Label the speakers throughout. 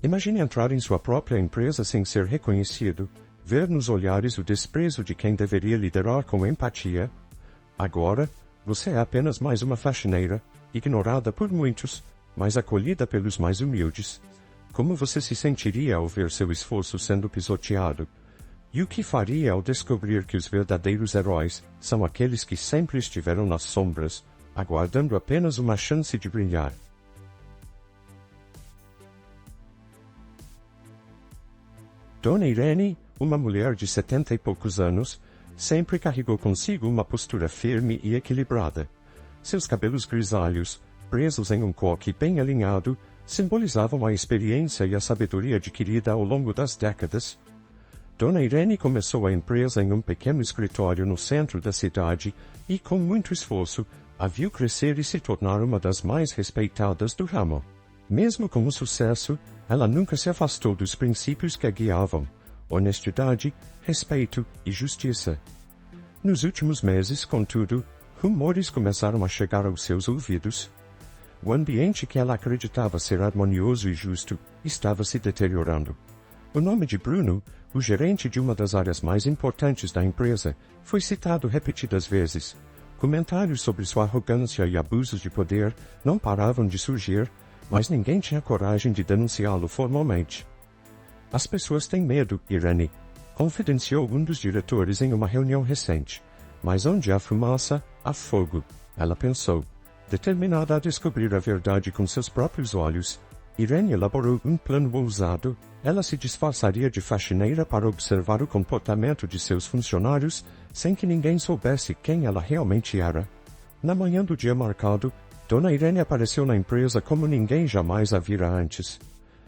Speaker 1: Imagine entrar em sua própria empresa sem ser reconhecido, ver nos olhares o desprezo de quem deveria liderar com empatia. Agora, você é apenas mais uma faxineira, ignorada por muitos, mas acolhida pelos mais humildes. Como você se sentiria ao ver seu esforço sendo pisoteado? E o que faria ao descobrir que os verdadeiros heróis são aqueles que sempre estiveram nas sombras, aguardando apenas uma chance de brilhar? Dona Irene, uma mulher de 70 e poucos anos, sempre carregou consigo uma postura firme e equilibrada. Seus cabelos grisalhos, presos em um coque bem alinhado, simbolizavam a experiência e a sabedoria adquirida ao longo das décadas. Dona Irene começou a empresa em um pequeno escritório no centro da cidade e, com muito esforço, a viu crescer e se tornar uma das mais respeitadas do ramo. Mesmo com o sucesso, ela nunca se afastou dos princípios que a guiavam: honestidade, respeito e justiça. Nos últimos meses, contudo, rumores começaram a chegar aos seus ouvidos. O ambiente que ela acreditava ser harmonioso e justo estava se deteriorando. O nome de Bruno, o gerente de uma das áreas mais importantes da empresa, foi citado repetidas vezes. Comentários sobre sua arrogância e abusos de poder não paravam de surgir, mas ninguém tinha coragem de denunciá-lo formalmente. As pessoas têm medo, Irene, confidenciou um dos diretores em uma reunião recente. Mas onde há fumaça, há fogo, ela pensou. Determinada a descobrir a verdade com seus próprios olhos, Irene elaborou um plano ousado. Ela se disfarçaria de faxineira para observar o comportamento de seus funcionários, sem que ninguém soubesse quem ela realmente era. Na manhã do dia marcado, Dona Irene apareceu na empresa como ninguém jamais a vira antes.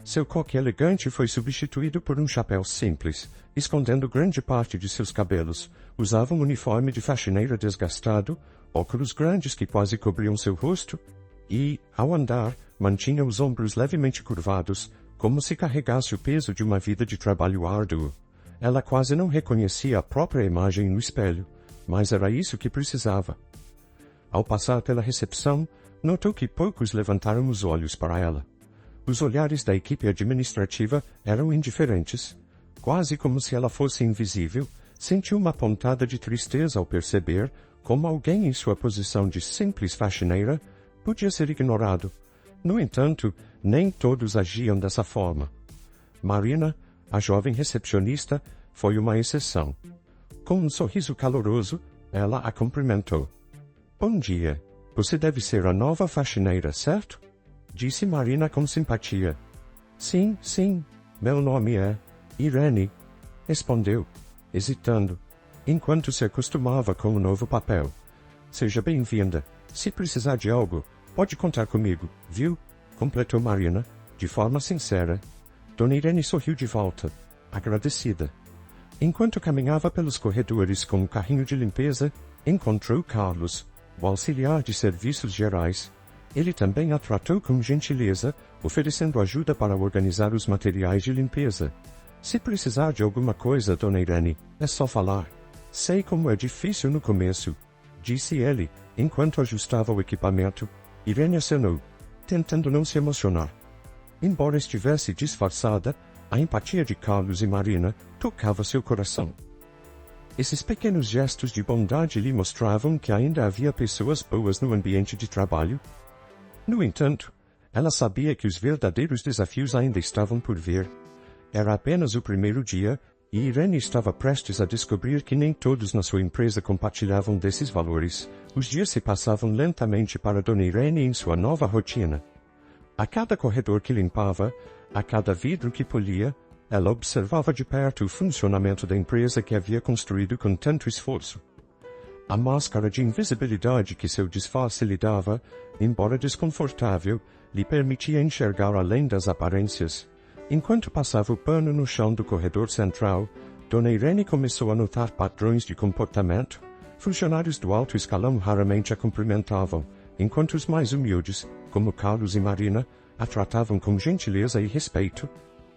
Speaker 1: Seu coque elegante foi substituído por um chapéu simples, escondendo grande parte de seus cabelos. Usava um uniforme de faxineira desgastado, óculos grandes que quase cobriam seu rosto, e, ao andar, mantinha os ombros levemente curvados, como se carregasse o peso de uma vida de trabalho árduo. Ela quase não reconhecia a própria imagem no espelho, mas era isso que precisava. Ao passar pela recepção, notou que poucos levantaram os olhos para ela. Os olhares da equipe administrativa eram indiferentes. Quase como se ela fosse invisível, sentiu uma pontada de tristeza ao perceber como alguém em sua posição de simples faxineira podia ser ignorado. No entanto, nem todos agiam dessa forma. Marina, a jovem recepcionista, foi uma exceção. Com um sorriso caloroso, ela a cumprimentou. Bom dia. Você deve ser a nova faxineira, certo? Disse Marina com simpatia. Sim, meu nome é Irene, respondeu, hesitando, enquanto se acostumava com o novo papel. Seja bem-vinda. Se precisar de algo, pode contar comigo, viu? Completou Marina, de forma sincera. Dona Irene sorriu de volta, agradecida. Enquanto caminhava pelos corredores com o carrinho de limpeza, encontrou Carlos, o auxiliar de serviços gerais. Ele também a tratou com gentileza, oferecendo ajuda para organizar os materiais de limpeza. Se precisar de alguma coisa, Dona Irene, é só falar. Sei como é difícil no começo, disse ele, enquanto ajustava o equipamento. Irene acenou, tentando não se emocionar. Embora estivesse disfarçada, a empatia de Carlos e Marina tocava seu coração. Esses pequenos gestos de bondade lhe mostravam que ainda havia pessoas boas no ambiente de trabalho. No entanto, ela sabia que os verdadeiros desafios ainda estavam por vir. Era apenas o primeiro dia, e Irene estava prestes a descobrir que nem todos na sua empresa compartilhavam desses valores. Os dias se passavam lentamente para Dona Irene em sua nova rotina. A cada corredor que limpava, a cada vidro que polia, ela observava de perto o funcionamento da empresa que havia construído com tanto esforço. A máscara de invisibilidade que seu disfarce lhe dava, embora desconfortável, lhe permitia enxergar além das aparências. Enquanto passava o pano no chão do corredor central, Dona Irene começou a notar padrões de comportamento. Funcionários do alto escalão raramente a cumprimentavam, enquanto os mais humildes, como Carlos e Marina, a tratavam com gentileza e respeito.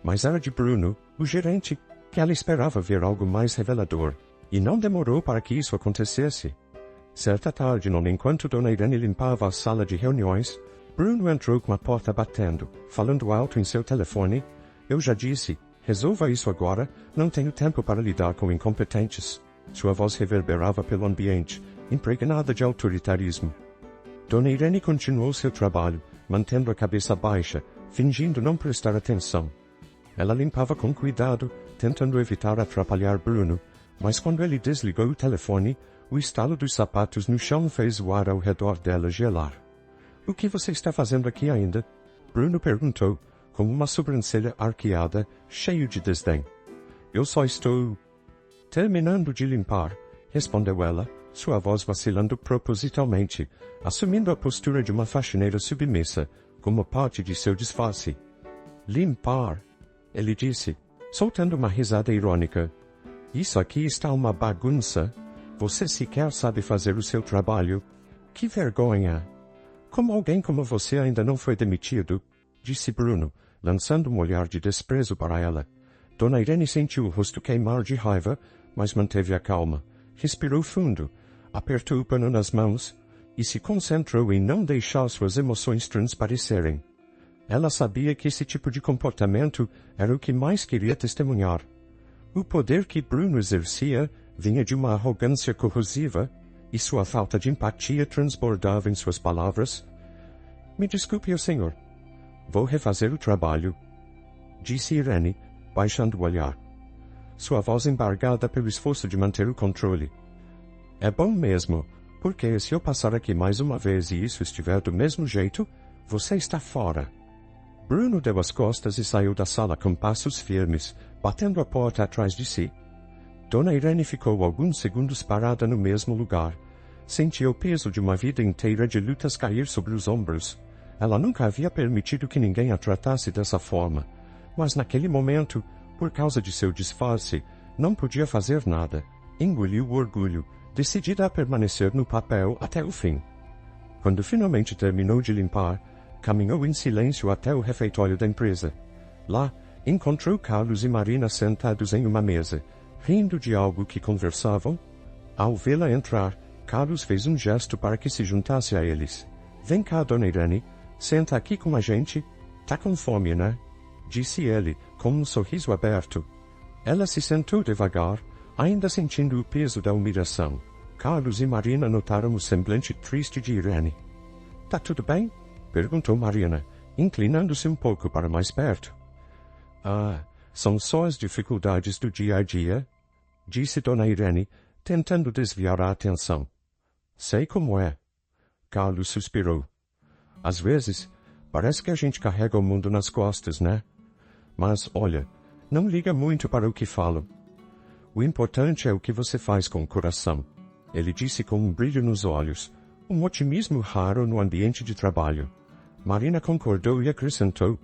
Speaker 1: Mas era de Bruno, o gerente, que ela esperava ver algo mais revelador, e não demorou para que isso acontecesse. Certa tarde, enquanto Dona Irene limpava a sala de reuniões, Bruno entrou com a porta batendo, falando alto em seu telefone. Eu já disse, resolva isso agora, não tenho tempo para lidar com incompetentes. Sua voz reverberava pelo ambiente, impregnada de autoritarismo. Dona Irene continuou seu trabalho, mantendo a cabeça baixa, fingindo não prestar atenção. Ela limpava com cuidado, tentando evitar atrapalhar Bruno, mas quando ele desligou o telefone, o estalo dos sapatos no chão fez o ar ao redor dela gelar. O que você está fazendo aqui ainda? Bruno perguntou, com uma sobrancelha arqueada, cheio de desdém. Eu só estou... terminando de limpar, respondeu ela, sua voz vacilando propositalmente, assumindo a postura de uma faxineira submissa, como parte de seu disfarce. Limpar, ele disse, soltando uma risada irônica. Isso aqui está uma bagunça. Você sequer sabe fazer o seu trabalho. Que vergonha! Como alguém como você ainda não foi demitido, disse Bruno, lançando um olhar de desprezo para ela. Dona Irene sentiu o rosto queimar de raiva, mas manteve a calma. Respirou fundo, apertou o pano nas mãos e se concentrou em não deixar suas emoções transparecerem. Ela sabia que esse tipo de comportamento era o que mais queria testemunhar. O poder que Bruno exercia vinha de uma arrogância corrosiva, e sua falta de empatia transbordava em suas palavras. Me desculpe, senhor. Vou refazer o trabalho, disse Irene, baixando o olhar. Sua voz embargada pelo esforço de manter o controle. É bom mesmo, porque se eu passar aqui mais uma vez e isso estiver do mesmo jeito, você está fora. Bruno deu as costas e saiu da sala com passos firmes, batendo a porta atrás de si. Dona Irene ficou alguns segundos parada no mesmo lugar. Sentia o peso de uma vida inteira de lutas cair sobre os ombros. Ela nunca havia permitido que ninguém a tratasse dessa forma, mas naquele momento, por causa de seu disfarce, não podia fazer nada. Engoliu o orgulho, decidida a permanecer no papel até o fim. Quando finalmente terminou de limpar, caminhou em silêncio até o refeitório da empresa. Lá, encontrou Carlos e Marina sentados em uma mesa, rindo de algo que conversavam. Ao vê-la entrar, Carlos fez um gesto para que se juntasse a eles. Vem cá, Dona Irene, senta aqui com a gente. Tá com fome, né? Disse ele, com um sorriso aberto. Ela se sentou devagar, ainda sentindo o peso da humilhação. Carlos e Marina notaram o semblante triste de Irene. Tá tudo bem? Perguntou Marina, inclinando-se um pouco para mais perto. Ah, são só as dificuldades do dia a dia, disse Dona Irene, tentando desviar a atenção. Sei como é. Carlos suspirou. Às vezes, parece que a gente carrega o mundo nas costas, né? Mas, olha, não liga muito para o que falo. O importante é o que você faz com o coração, ele disse com um brilho nos olhos, um otimismo raro no ambiente de trabalho. Marina concordou e acrescentou.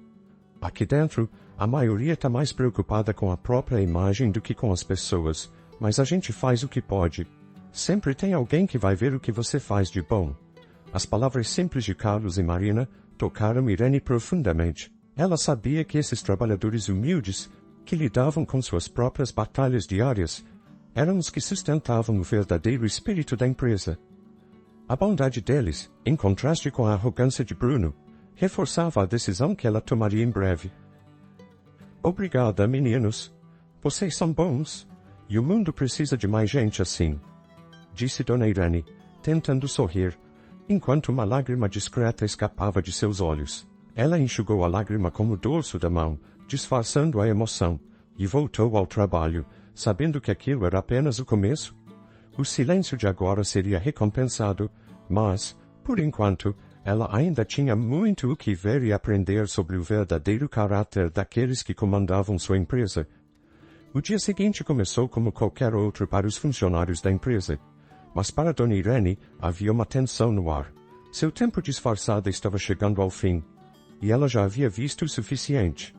Speaker 1: Aqui dentro, a maioria está mais preocupada com a própria imagem do que com as pessoas, mas a gente faz o que pode. Sempre tem alguém que vai ver o que você faz de bom. As palavras simples de Carlos e Marina tocaram Irene profundamente. Ela sabia que esses trabalhadores humildes, que lidavam com suas próprias batalhas diárias, eram os que sustentavam o verdadeiro espírito da empresa. A bondade deles, em contraste com a arrogância de Bruno, reforçava a decisão que ela tomaria em breve. Obrigada, meninos. Vocês são bons, e o mundo precisa de mais gente assim, disse Dona Irene, tentando sorrir, enquanto uma lágrima discreta escapava de seus olhos. Ela enxugou a lágrima com o dorso da mão, disfarçando a emoção, e voltou ao trabalho, sabendo que aquilo era apenas o começo. O silêncio de agora seria recompensado, mas, por enquanto, ela ainda tinha muito o que ver e aprender sobre o verdadeiro caráter daqueles que comandavam sua empresa. O dia seguinte começou como qualquer outro para os funcionários da empresa, mas para Dona Irene havia uma tensão no ar. Seu tempo disfarçado estava chegando ao fim, e ela já havia visto o suficiente.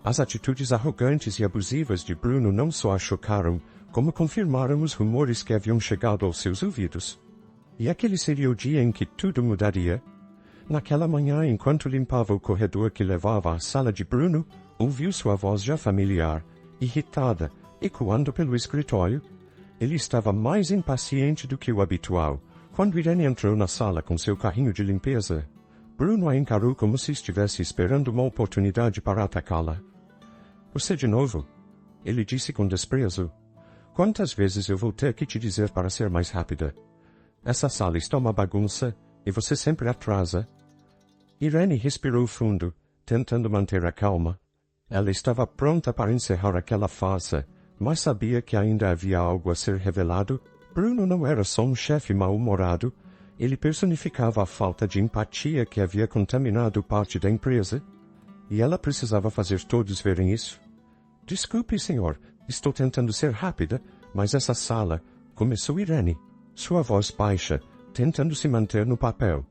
Speaker 1: As atitudes arrogantes e abusivas de Bruno não só a chocaram, como confirmaram os rumores que haviam chegado aos seus ouvidos. E aquele seria o dia em que tudo mudaria. Naquela manhã, enquanto limpava o corredor que levava à sala de Bruno, ouviu sua voz já familiar, irritada, ecoando pelo escritório. Ele estava mais impaciente do que o habitual. Quando Irene entrou na sala com seu carrinho de limpeza, Bruno a encarou como se estivesse esperando uma oportunidade para atacá-la. Você de novo? Ele disse com desprezo. Quantas vezes eu vou ter que te dizer para ser mais rápida? Essa sala está uma bagunça, e você sempre atrasa. Irene respirou fundo, tentando manter a calma. Ela estava pronta para encerrar aquela farsa, mas sabia que ainda havia algo a ser revelado. Bruno não era só um chefe mal-humorado, ele personificava a falta de empatia que havia contaminado parte da empresa. E ela precisava fazer todos verem isso. Desculpe, senhor, estou tentando ser rápida, mas essa sala... Começou Irene, sua voz baixa, tentando se manter no papel.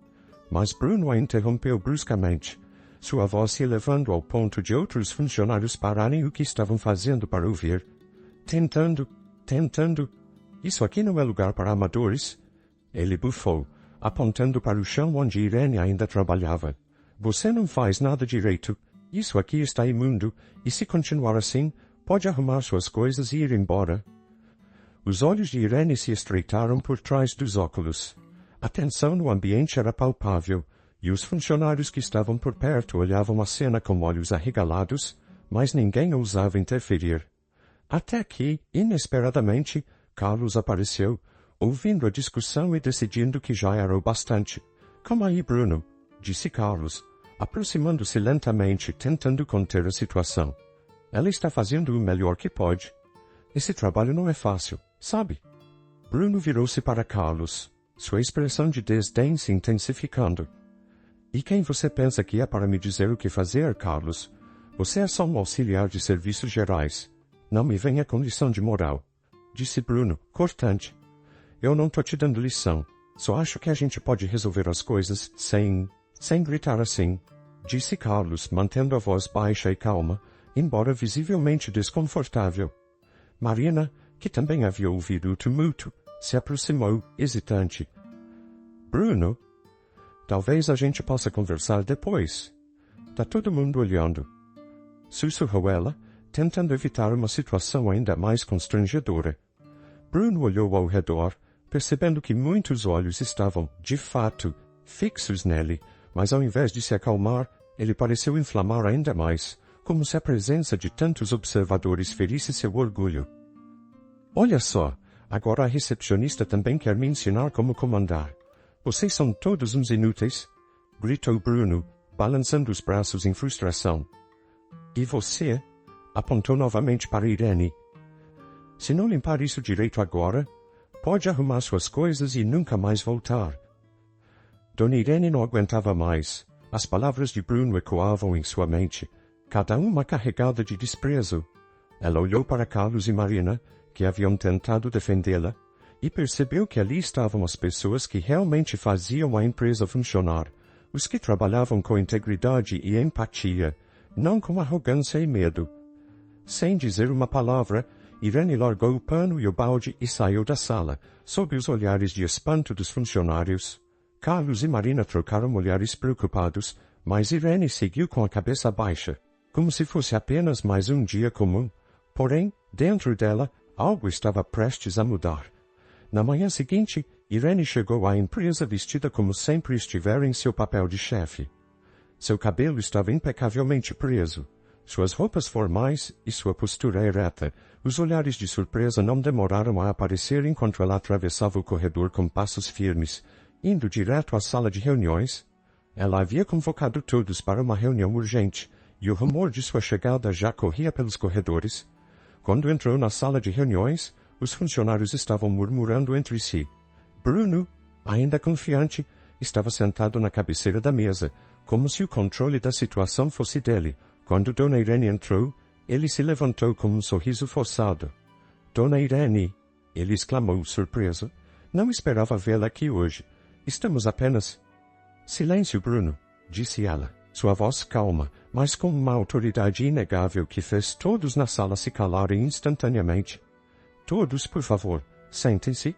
Speaker 1: Mas Bruno a interrompeu bruscamente, sua voz se elevando ao ponto de outros funcionários pararem o que estavam fazendo para ouvir. Tentando. Isso aqui não é lugar para amadores. Ele bufou, apontando para o chão onde Irene ainda trabalhava. Você não faz nada direito. Isso aqui está imundo, e se continuar assim, pode arrumar suas coisas e ir embora. Os olhos de Irene se estreitaram por trás dos óculos. A tensão no ambiente era palpável, e os funcionários que estavam por perto olhavam a cena com olhos arregalados, mas ninguém ousava interferir. Até que, inesperadamente, Carlos apareceu, ouvindo a discussão e decidindo que já era o bastante. Calma aí, Bruno, disse Carlos, aproximando-se lentamente, tentando conter a situação. Ela está fazendo o melhor que pode. Esse trabalho não é fácil, sabe? Bruno virou-se para Carlos, sua expressão de desdém se intensificando. E quem você pensa que é para me dizer o que fazer, Carlos? Você é só um auxiliar de serviços gerais. Não me venha com lição de moral, disse Bruno, cortante. Eu não tô te dando lição. Só acho que a gente pode resolver as coisas sem gritar assim, disse Carlos, mantendo a voz baixa e calma, embora visivelmente desconfortável. Marina, que também havia ouvido o tumulto, se aproximou, hesitante. Bruno, talvez a gente possa conversar depois. Tá todo mundo olhando. Sussurrou ela, tentando evitar uma situação ainda mais constrangedora. Bruno olhou ao redor, percebendo que muitos olhos estavam, de fato, fixos nele, mas ao invés de se acalmar, ele pareceu inflamar ainda mais, como se a presença de tantos observadores ferisse seu orgulho. Olha só, agora a recepcionista também quer me ensinar como comandar. Vocês são todos uns inúteis, gritou Bruno, balançando os braços em frustração. E você? Apontou novamente para Irene. Se não limpar isso direito agora, pode arrumar suas coisas e nunca mais voltar. Dona Irene não aguentava mais. As palavras de Bruno ecoavam em sua mente, cada uma carregada de desprezo. Ela olhou para Carlos e Marina, que haviam tentado defendê-la, e percebeu que ali estavam as pessoas que realmente faziam a empresa funcionar, os que trabalhavam com integridade e empatia, não com arrogância e medo. Sem dizer uma palavra, Irene largou o pano e o balde e saiu da sala, sob os olhares de espanto dos funcionários. Carlos e Marina trocaram olhares preocupados, mas Irene seguiu com a cabeça baixa, como se fosse apenas mais um dia comum. Porém, dentro dela, algo estava prestes a mudar. Na manhã seguinte, Irene chegou à empresa vestida como sempre estivera em seu papel de chefe. Seu cabelo estava impecavelmente preso, suas roupas formais e sua postura ereta. Os olhares de surpresa não demoraram a aparecer enquanto ela atravessava o corredor com passos firmes, indo direto à sala de reuniões. Ela havia convocado todos para uma reunião urgente, e o rumor de sua chegada já corria pelos corredores. Quando entrou na sala de reuniões, os funcionários estavam murmurando entre si. Bruno, ainda confiante, estava sentado na cabeceira da mesa, como se o controle da situação fosse dele. Quando Dona Irene entrou, ele se levantou com um sorriso forçado. Dona Irene, ele exclamou, surpreso. Não esperava vê-la aqui hoje. Estamos apenas... Silêncio, Bruno, disse ela, sua voz calma, mas com uma autoridade inegável que fez todos na sala se calarem instantaneamente. Todos, por favor, sentem-se.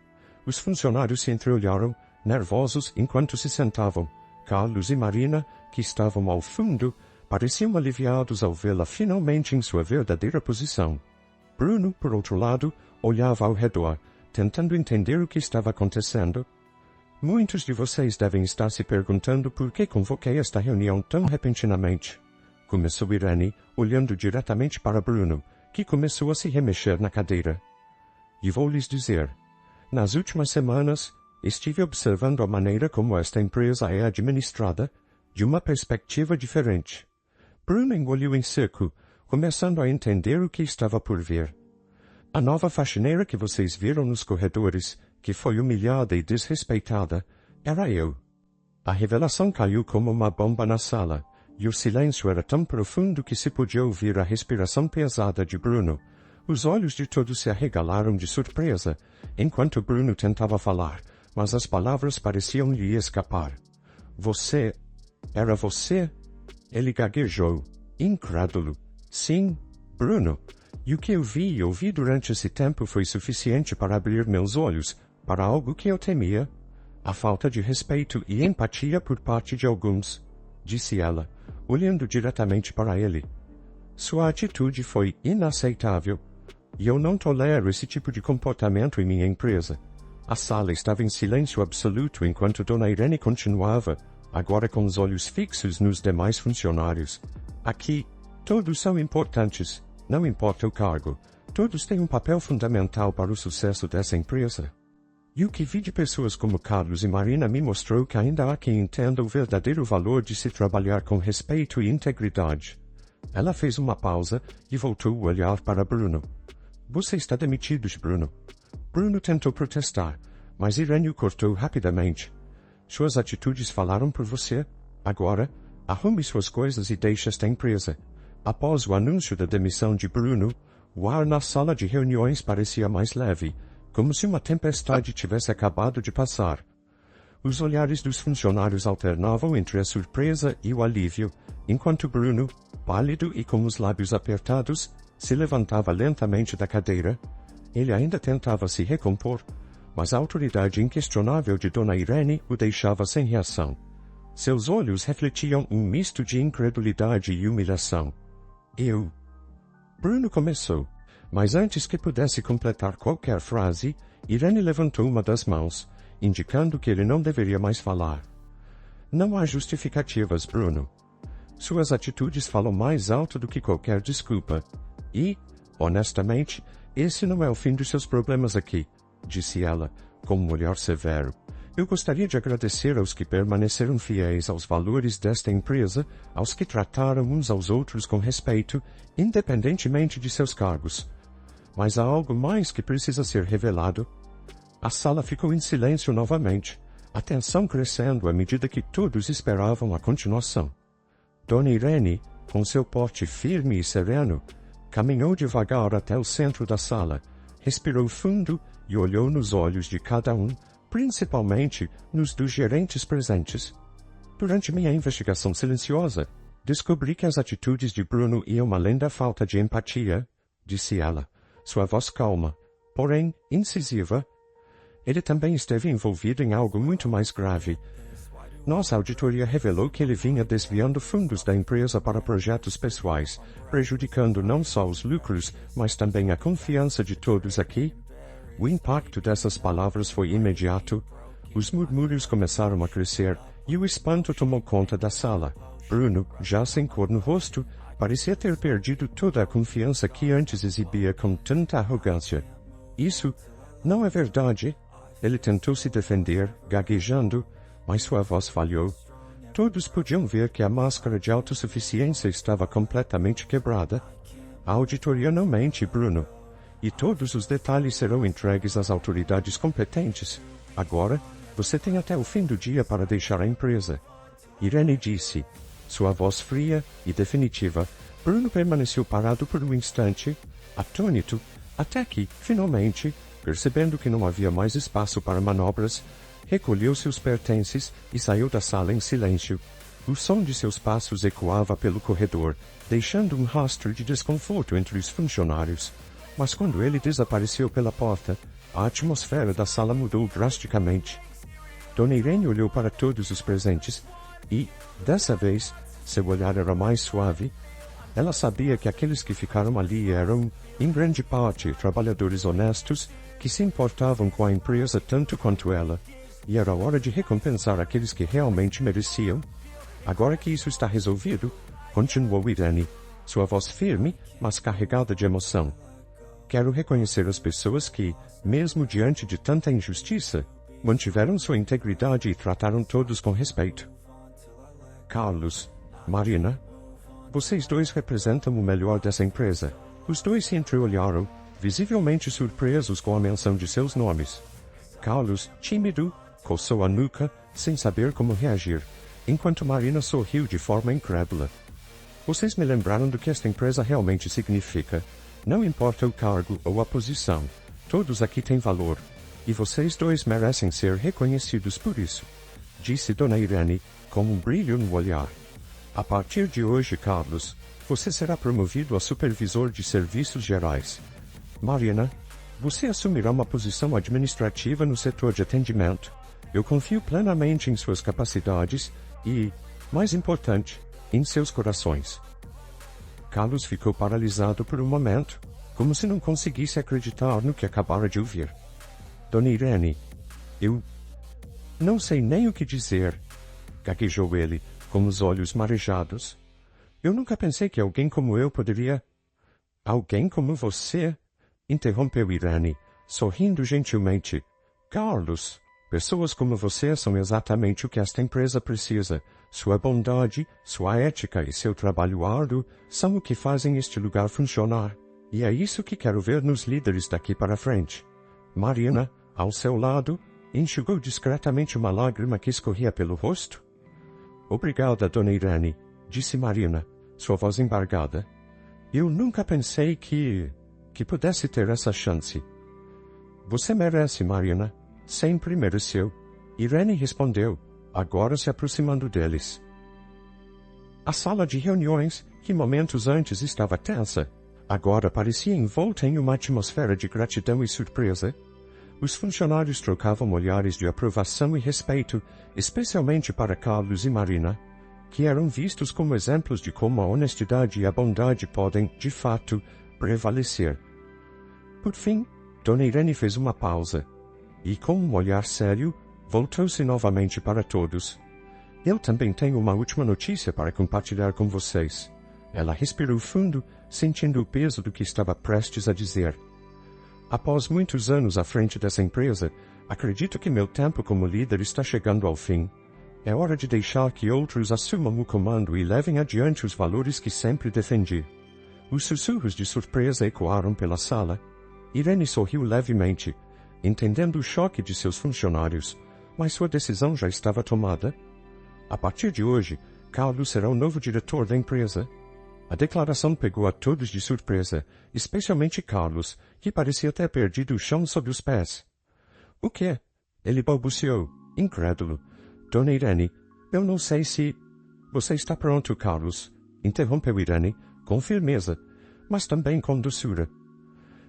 Speaker 1: Os funcionários se entreolharam, nervosos enquanto se sentavam. Carlos e Marina, que estavam ao fundo, pareciam aliviados ao vê-la finalmente em sua verdadeira posição. Bruno, por outro lado, olhava ao redor, tentando entender o que estava acontecendo. Muitos de vocês devem estar se perguntando por que convoquei esta reunião tão repentinamente. começou Irene, olhando diretamente para Bruno, que começou a se remexer na cadeira. E vou lhes dizer, nas últimas semanas, estive observando a maneira como esta empresa é administrada, de uma perspectiva diferente. Bruno engoliu em seco, começando a entender o que estava por vir. A nova faxineira que vocês viram nos corredores, que foi humilhada e desrespeitada, era eu. A revelação caiu como uma bomba na sala, e o silêncio era tão profundo que se podia ouvir a respiração pesada de Bruno. Os olhos de todos se arregalaram de surpresa, enquanto Bruno tentava falar, mas as palavras pareciam lhe escapar. Você... Era você? Ele gaguejou, incrédulo. Sim, Bruno. E o que eu vi e ouvi durante esse tempo foi suficiente para abrir meus olhos para algo que eu temia. A falta de respeito e empatia por parte de alguns, disse ela, olhando diretamente para ele. Sua atitude foi inaceitável, e eu não tolero esse tipo de comportamento em minha empresa. A sala estava em silêncio absoluto enquanto Dona Irene continuava, agora com os olhos fixos nos demais funcionários. Aqui, todos são importantes, não importa o cargo. Todos têm um papel fundamental para o sucesso dessa empresa. E o que vi de pessoas como Carlos e Marina me mostrou que ainda há quem entenda o verdadeiro valor de se trabalhar com respeito e integridade. Ela fez uma pausa e voltou o olhar para Bruno. Você está demitido, Bruno. Bruno tentou protestar, mas Irene o cortou rapidamente. Suas atitudes falaram por você. Agora, arrume suas coisas e deixe esta empresa. Após o anúncio da demissão de Bruno, o ar na sala de reuniões parecia mais leve, como se uma tempestade tivesse acabado de passar. Os olhares dos funcionários alternavam entre a surpresa e o alívio, enquanto Bruno, pálido e com os lábios apertados, se levantava lentamente da cadeira. Ele ainda tentava se recompor, mas a autoridade inquestionável de Dona Irene o deixava sem reação. Seus olhos refletiam um misto de incredulidade e humilhação. Bruno começou, mas antes que pudesse completar qualquer frase, Irene levantou uma das mãos, indicando que ele não deveria mais falar. Não há justificativas, Bruno. Suas atitudes falam mais alto do que qualquer desculpa. E, honestamente, esse não é o fim dos seus problemas aqui, disse ela, com um olhar severo. Eu gostaria de agradecer aos que permaneceram fiéis aos valores desta empresa, aos que trataram uns aos outros com respeito, independentemente de seus cargos. Mas há algo mais que precisa ser revelado. A sala ficou em silêncio novamente, a tensão crescendo à medida que todos esperavam a continuação. Dona Irene, com seu porte firme e sereno, caminhou devagar até o centro da sala, respirou fundo e olhou nos olhos de cada um, principalmente nos dos gerentes presentes. Durante minha investigação silenciosa, descobri que as atitudes de Bruno iam além da falta de empatia, disse ela, sua voz calma, porém incisiva. Ele também esteve envolvido em algo muito mais grave. Nossa auditoria revelou que ele vinha desviando fundos da empresa para projetos pessoais, prejudicando não só os lucros, mas também a confiança de todos aqui. O impacto dessas palavras foi imediato. Os murmúrios começaram a crescer e o espanto tomou conta da sala. Bruno, já sem cor no rosto, parecia ter perdido toda a confiança que antes exibia com tanta arrogância. Isso não é verdade. Ele tentou se defender, gaguejando, mas sua voz falhou. Todos podiam ver que a máscara de autossuficiência estava completamente quebrada. A auditoria não mente, Bruno. E todos os detalhes serão entregues às autoridades competentes. Agora, você tem até o fim do dia para deixar a empresa. Irene disse, sua voz fria e definitiva. Bruno permaneceu parado por um instante, atônito, até que, finalmente, percebendo que não havia mais espaço para manobras, recolheu seus pertences e saiu da sala em silêncio. O som de seus passos ecoava pelo corredor, deixando um rastro de desconforto entre os funcionários. Mas quando ele desapareceu pela porta, a atmosfera da sala mudou drasticamente. Dona Irene olhou para todos os presentes e, dessa vez, seu olhar era mais suave. Ela sabia que aqueles que ficaram ali eram, em grande parte, trabalhadores honestos que se importavam com a empresa tanto quanto ela, e era hora de recompensar aqueles que realmente mereciam. Agora que isso está resolvido, continuou Irene, sua voz firme, mas carregada de emoção. Quero reconhecer as pessoas que, mesmo diante de tanta injustiça, mantiveram sua integridade e trataram todos com respeito. Carlos, Marina, vocês dois representam o melhor dessa empresa. Os dois se entreolharam, visivelmente surpresos com a menção de seus nomes. Carlos, tímido, coçou a nuca, sem saber como reagir, enquanto Marina sorriu de forma incrédula. Vocês me lembraram do que esta empresa realmente significa. Não importa o cargo ou a posição, todos aqui têm valor, e vocês dois merecem ser reconhecidos por isso, disse Dona Irene, com um brilho no olhar. A partir de hoje, Carlos, você será promovido a supervisor de serviços gerais. Marina, você assumirá uma posição administrativa no setor de atendimento. Eu confio plenamente em suas capacidades e, mais importante, em seus corações. Carlos ficou paralisado por um momento, como se não conseguisse acreditar no que acabara de ouvir. Dona Irene, eu não sei nem o que dizer, gaguejou ele, com os olhos marejados. Eu nunca pensei que alguém como eu poderia... Alguém como você? Interrompeu Irene, sorrindo gentilmente. Carlos, pessoas como você são exatamente o que esta empresa precisa. Sua bondade, sua ética e seu trabalho árduo são o que fazem este lugar funcionar. E é isso que quero ver nos líderes daqui para frente. Marina, ao seu lado, enxugou discretamente uma lágrima que escorria pelo rosto. Obrigada, Dona Irene, disse Marina, sua voz embargada. Eu nunca pensei que pudesse ter essa chance. Você merece, Marina. Sempre mereceu. Irene respondeu, agora se aproximando deles. A sala de reuniões, que momentos antes estava tensa, agora parecia envolta em uma atmosfera de gratidão e surpresa. Os funcionários trocavam olhares de aprovação e respeito, especialmente para Carlos e Marina, que eram vistos como exemplos de como a honestidade e a bondade podem, de fato, prevalecer. Por fim, Dona Irene fez uma pausa, e com um olhar sério, voltou-se novamente para todos. Eu também tenho uma última notícia para compartilhar com vocês. Ela respirou fundo, sentindo o peso do que estava prestes a dizer. Após muitos anos à frente dessa empresa, acredito que meu tempo como líder está chegando ao fim. É hora de deixar que outros assumam o comando e levem adiante os valores que sempre defendi. Os sussurros de surpresa ecoaram pela sala. Irene sorriu levemente, entendendo o choque de seus funcionários, mas sua decisão já estava tomada. A partir de hoje, Carlos será o novo diretor da empresa. A declaração pegou a todos de surpresa, especialmente Carlos, que parecia ter perdido o chão sob os pés. O quê? Ele balbuciou, incrédulo. Dona Irene, eu não sei se... Você está pronto, Carlos, interrompeu Irene, com firmeza, mas também com doçura.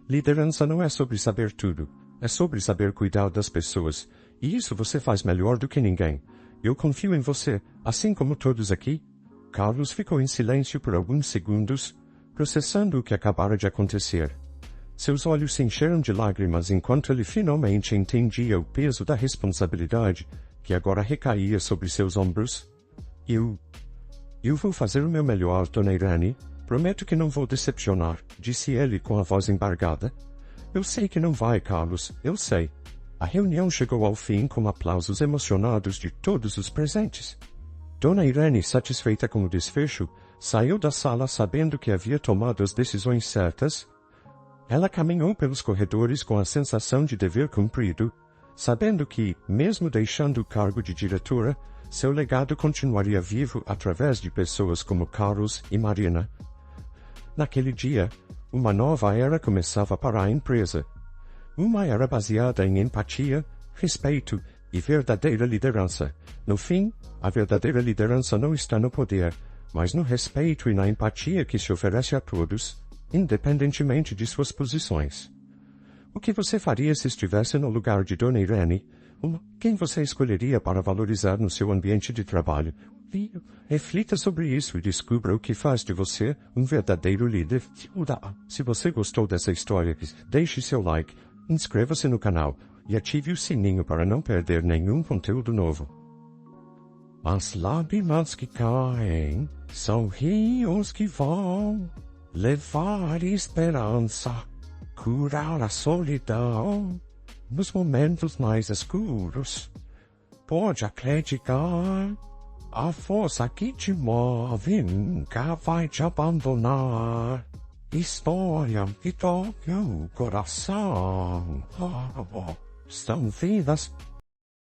Speaker 1: Liderança não é sobre saber tudo, é sobre saber cuidar das pessoas, e isso você faz melhor do que ninguém. Eu confio em você, assim como todos aqui. Carlos ficou em silêncio por alguns segundos, processando o que acabara de acontecer. Seus olhos se encheram de lágrimas enquanto ele finalmente entendia o peso da responsabilidade que agora recaía sobre seus ombros. Eu vou fazer o meu melhor, Dona Irene. Prometo que não vou decepcionar, disse ele com a voz embargada. Eu sei que não vai, Carlos, eu sei. A reunião chegou ao fim com aplausos emocionados de todos os presentes. Dona Irene, satisfeita com o desfecho, saiu da sala sabendo que havia tomado as decisões certas. Ela caminhou pelos corredores com a sensação de dever cumprido, sabendo que, mesmo deixando o cargo de diretora, seu legado continuaria vivo através de pessoas como Carlos e Marina. Naquele dia, uma nova era começava para a empresa. Uma era baseada em empatia, respeito e verdadeira liderança. No fim, a verdadeira liderança não está no poder, mas no respeito e na empatia que se oferece a todos, independentemente de suas posições. O que você faria se estivesse no lugar de Dona Irene? Quem você escolheria para valorizar no seu ambiente de trabalho? Reflita sobre isso e descubra o que faz de você um verdadeiro líder. Se você gostou dessa história, deixe seu like, inscreva-se no canal e ative o sininho para não perder nenhum conteúdo novo. As lágrimas que caem são rios que vão levar esperança, curar a solidão nos momentos mais escuros. Pode acreditar, a força que te move nunca vai te abandonar. História que toca o coração. São vidas